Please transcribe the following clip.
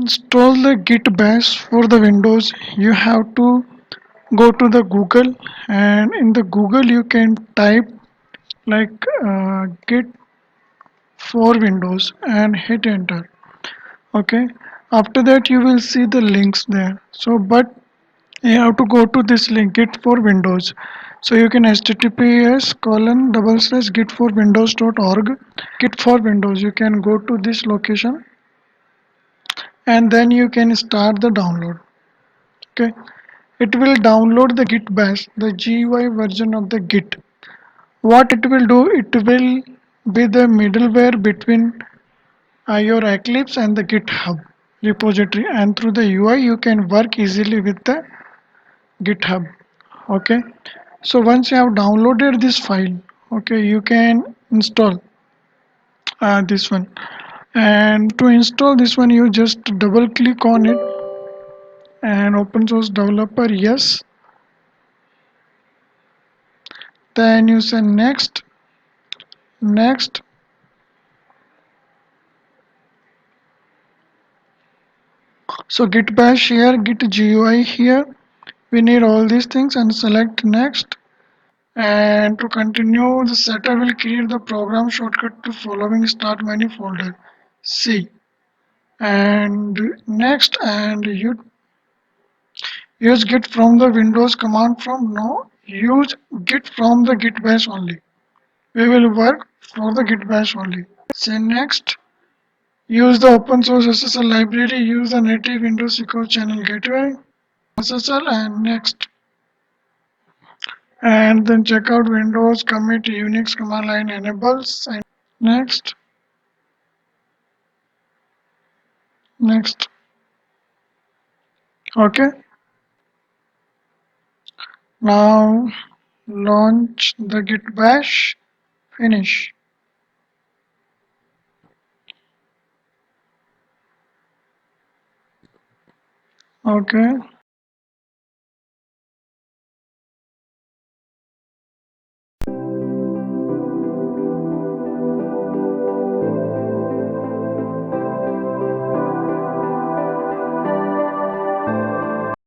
install the Git bash for the Windows, you have to go to the Google, and in the Google you can type like Git for Windows and hit enter. Okay, after that you will see the links there. So but you have to go to this link, Git for Windows. So you can https://gitforwindows.org. Git for Windows, you can go to this location, and then you can start the download. Okay, it will download the Git bash, the GUI version of the Git. What it will do, it will be the middleware between your Eclipse and the GitHub repository, and through the UI you can work easily with the GitHub. Okay, so once you have downloaded this file, okay, you can install this one. And to install this one, you just double click on it and open source developer, yes. Then you say next, next. So git bash here, git GUI here. We need all these things and select next. And to continue, the setter will create the program shortcut to following start menu folder C. And next, and you use git from the Windows command from no, use git from the git bash only. We will work for the git bash only. Say next. Use the open source SSL library. Use the native Windows Secure Channel Gateway SSL, and next. And then check out Windows commit Unix command line enables, and next, next. Okay. Now launch the git bash. Finish. Okay.